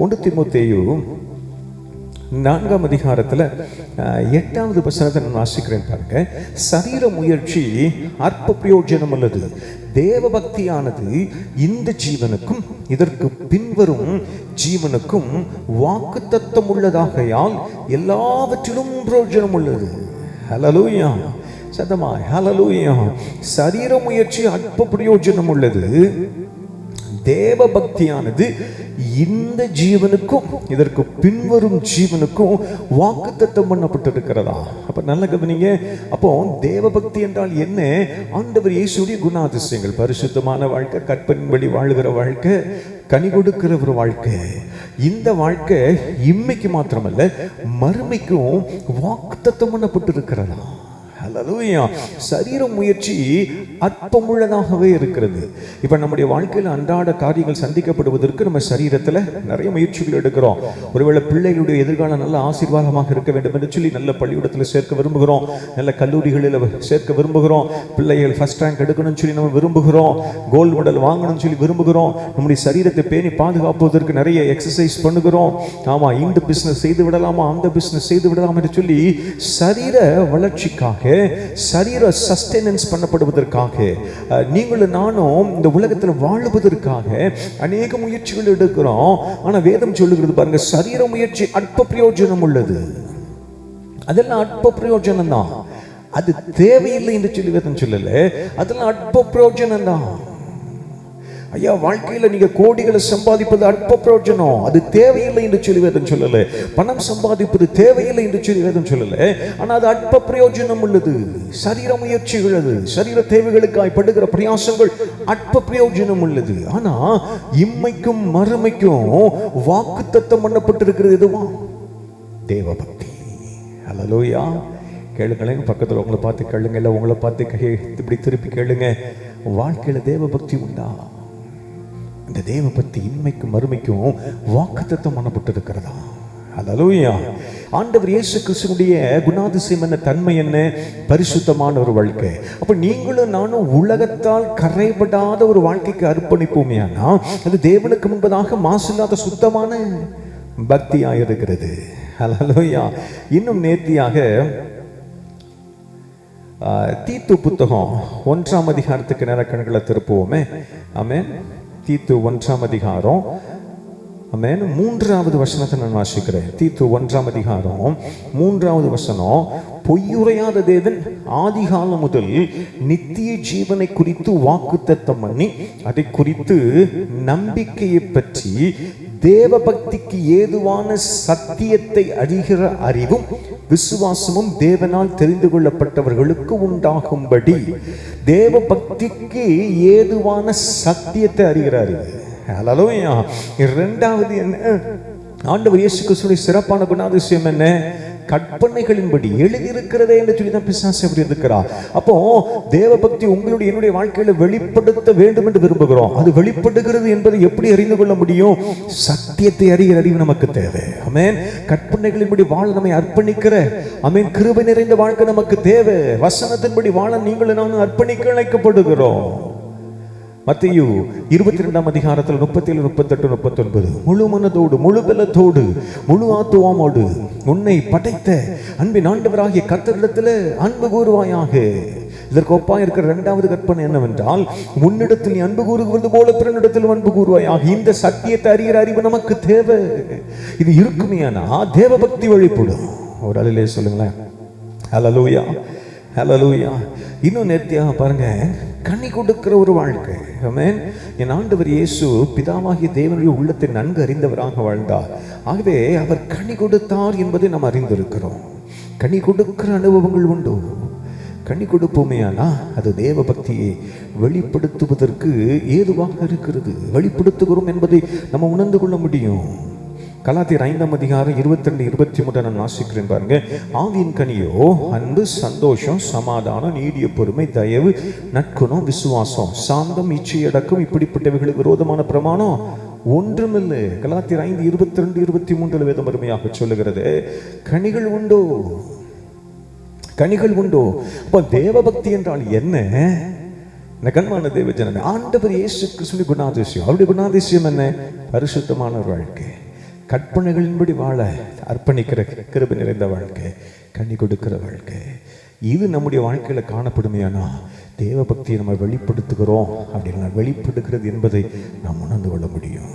1 தீமோத்தேயு 4ஆம் அதிகாரத்தில் 8வது வசனத்தை நான் வாசிக்கிறேன் பாருங்க. சரீர முயற்சி அற்ப பிரயோஜனம் உள்ளது, தேவ பக்தியானது இந்த ஜீவனுக்கும் இதற்கு பின்வரும் ஜீவனுக்கும் வாக்குத்தத்தம் உள்ளதாகையால் எல்லாவற்றிலும் பிரயோஜனம் உள்ளது. ஹல்லேலூயா, சத்தமா ஹல்லேலூயா. சரீர முயற்சி அற்ப பிரயோஜனம் உள்ளது, தேவ பக்தியானது இந்த ஜீவனுக்கும் இதற்கு பின்வரும் ஜீவனுக்கும் வாக்குத்தத்தம் பண்ணப்பட்டிருக்கிறதா? அப்ப நல்ல கவனிங்க. அப்போ தேவ பக்தி என்றால் என்ன? ஆண்டவர் இயேசுடைய குணாதிசயங்கள், பரிசுத்தமான வாழ்க்கை, கற்பனையின்படி வாழுகிற வாழ்க்கை, கனி கொடுக்கிற ஒரு வாழ்க்கை. இந்த வாழ்க்கை இம்மைக்கு மாத்திரமல்ல மறுமைக்கும் வாக்குத்தத்தம் பண்ணப்பட்டிருக்கிறதா? ஹல்லேலூயா. சரீர முயற்சி அற்பமுள்ளதாகவே இருக்கிறது. இப்ப நம்முடைய வாழ்க்கையில் அன்றாட காரியங்கள் சந்திக்கப்படுவதற்கு நம்ம சரீரத்துல நிறைய முயற்சிகள் எடுக்கிறோம். ஒருவேளை பிள்ளைகளுடைய எதிர்காலம் நல்ல ஆசீர்வாதமாக இருக்க வேண்டும் என்று சொல்லி நல்ல பள்ளிக்கூடத்தில் சேர்க்க விரும்புகிறோம், நல்ல கல்லூரிகளில் சேர்க்க விரும்புகிறோம், பிள்ளைகள் ஃபர்ஸ்ட் ரேங்க் எடுக்கணும்னு சொல்லி நம்ம விரும்புகிறோம், கோல்டு மெடல் வாங்கணும்னு சொல்லி விரும்புகிறோம், நம்முடைய சரீரத்தை பேணி பாதுகாப்பதற்கு நிறைய எக்ஸசைஸ் பண்ணுகிறோம். ஆமா, இந்த பிசினஸ் செய்து விடலாமா, அந்த பிசினஸ் செய்து விடலாம் என்று சொல்லி சரீர வளர்ச்சிக்காக, சரீர சஸ்டெனன்ஸ் பண்ணப்படுவதற்காக, நீங்களும் நானும் இந்த உலகத்தில் வாழுவதற்காக அநேக முயற்சிகள் எடுக்கிறோம். ஆனா வேதம் சொல்லுகிறது பாருங்க, சரீர முயற்சி அற்ப பிரயோஜனம் உள்ளது. அதெல்லாம் அற்ப பிரயோஜனம் தான், அது தேவையில்லை என்று சொல்லி வேதம் சொல்லல. அதெல்லாம் அற்ப பிரயோஜனம் தான். ஐயா, வாழ்க்கையில நீங்க கோடிகளை சம்பாதிப்பது அற்ப பிரயோஜனம், அது தேவையில்லை என்று சொல்லி வேதம் சொல்லல. பணம் சம்பாதிப்பது தேவையில்லை என்று சொல்லி வேதம் சொல்லல. ஆனா அது அற்ப பிரயோஜனம் உள்ளது. சரீர முயற்சிகள், அது சரீர தேவைகளுக்காய் படுகிற பிரயாசங்கள் அற்ப பிரயோஜனம் உள்ளது. ஆனா இம்மைக்கும் மறுமைக்கும் வாக்குத்தத்தம் பண்ணப்பட்டிருக்கிறது எதுவா? தேவ பக்தி. ஹல்லேலூயா. கேளுங்களேன், பக்கத்தில் உங்களை பார்த்து கேளுங்க, இல்லை உங்களை பார்த்து கையை இப்படி திருப்பி கேளுங்க. வாழ்க்கையில தேவ பக்தி உண்டா? இந்த தேவ பக்தி இன்மைக்கும் மறுமைக்கும் வாக்குத்தத்தம் பண்ணப்பட்டிருக்கிறதா? ஹல்லேலூயா. ஆண்டவர் இயேசு கிறிஸ்துவுடைய குணாதிசயம் என்ன, தன்மை என்ன? பரிசுத்தமான ஒரு வாழ்க்கை. அப்ப நீங்களும் நானும் உலகத்தால் கரைபடாத ஒரு வாழ்க்கைக்கு அர்ப்பணிப்போமேனா அது தேவனுக்கு முன்பதாக மாசில்லாத சுத்தமான பக்தியாயிருக்கிறது. ஹல்லேலூயா. இன்னும் நேர்த்தியாக தீத்து புத்தகம் 1ஆம் அதிகாரத்துக்கு நேர கண்களை திருப்புவோமே. ஆமென். தீத்து 1ஆம் அதிகாரம், ஆமென், 3வது வசனத்தை நான் வாசிக்கிறேன். தீத்து 1ஆம் அதிகாரம் 3வது வசனம், பொய்யுரையாத தேவன் ஆதிகாலம் முதல் நித்திய ஜீவனை குறித்து வாக்குத்தத்தம் பண்ணி அதை குறித்து நம்பிக்கையை பற்றி தேவ பக்திக்கு ஏதுவான சத்தியத்தை அறிகிற அறிவும் விசுவாசமும் தேவனால் தெரிந்து கொள்ளப்பட்டவர்களுக்கு உண்டாகும்படி தேவ பக்திக்கு ஏதுவான சத்தியத்தை அறிகிறாரு. ஹல்லேலூயா. இரண்டாவது என்ன? ஆண்டவர் இயேசு கிறிஸ்துவின் சிறப்பான குணாதிசயம் என்ன? கற்பனைகளின்படி எழுதியிருக்கிறதே என்று சொல்லி தான் பிசாசு அப்படி இருக்கிறார். அப்போ தேவ பக்தி உங்களுடைய என்னுடைய வாழ்க்கையில வெளிப்படுத்த வேண்டும் என்று விரும்புகிறோம். அது வெளிப்படுகிறது என்பதை எப்படி அறிந்து கொள்ள முடியும்? சத்தியத்தை அறிகிற அறிவு நமக்கு தேவை. ஆமென். கற்பனைகளின்படி வாழ நம்மை அர்ப்பணிக்கிற, ஆமென், கிருபை நிறைந்த வாழ்க்கை நமக்கு தேவை. வசனத்தின்படி வாழ நீங்களும் நானும் அர்ப்பணிக்க அழைக்கப்படுகிறோம். மத்தேயு 22ஆம் அதிகாரத்தில் 37, 38, 39, முழு மனதோடு முழு பலத்தோடு முழு ஆத்துவமோடு உன்னை படைத்த அன்பின் ஆண்டவராகிய கர்த்தரிடத்தில் அன்பு கூறுவாயாக. இதற்கு ஒப்பா இருக்கிற 2வது கற்பனை என்னவென்றால், உன்னிடத்தில் நீ அன்பு கூறுவது போல பிறனிடத்தில் அன்பு கூறுவாயாக. இந்த சத்தியத்தை அறிகிற அறிவு நமக்கு தேவை. இது இருக்குமேனா தேவ பக்தி வெளிப்படும். ஒரு அலையிலே சொல்லுங்களேன். ஹல்லேலூயா, ஹல்லேலூயா. இன்னும் நேர்த்தியாக பாருங்க, கனி கொடுக்கிற ஒரு வாழ்க்கை. ஆமென். என் ஆண்டவர் இயேசு பிதாவாகிய தேவனுடைய உள்ளத்தை நன்கு அறிந்தவராக வாழ்ந்தார். ஆகவே அவர் கனி கொடுத்தார் என்பதை நாம் அறிந்திருக்கிறோம். கனி கொடுக்கிற அனுபவங்கள் உண்டு. கனி கொடுப்போமேயானா அது தேவ பக்தியை வெளிப்படுத்துவதற்கு ஏதுவாக இருக்கிறது. வெளிப்படுத்துகிறோம் என்பதை நம்ம உணர்ந்து கொள்ள முடியும். கலாத்தியர் 5ஆம் அதிகாரம் 22, 23 நான் வாசிக்கிறேன் பாருங்க. ஆவியின் கனியோ அன்பு, சந்தோஷம், சமாதானம், நீடிய பொறுமை, தயவு, நற்குணம், விசுவாசம், சாந்தம், இச்சையடக்கம், இப்படிப்பட்டவைகளுக்கு விரோதமான பிரமாணம் ஒன்றுமில்லை. கலாத்தியர் 5, 22, 23 வேதம் அருமையாக சொல்லுகிறது. கனிகள் உண்டோ? கனிகள் உண்டோ? அப்போ தேவ பக்தி என்றால் என்ன? கண்மான தேவ ஜனமே, ஆண்டவர் இயேசு கிறிஸ்துவின் குணாதிசயம், அவருடைய குணாதிசயம் என்ன? பரிசுத்தமான ஒரு வாழ்க்கை, கற்பனைகளின்படி வாழ அர்ப்பணிக்கிற கிருபை நிறைந்த வாழ்க்கை, கனி கொடுக்கிற வாழ்க்கை, இது நம்முடைய வாழ்க்கையில் காணப்படுமையானா தேவ பக்தியை நம்ம வெளிப்படுத்துகிறோம் அப்படின்னா வெளிப்படுகிறது என்பதை நாம் உணர்ந்து கொள்ள முடியும்.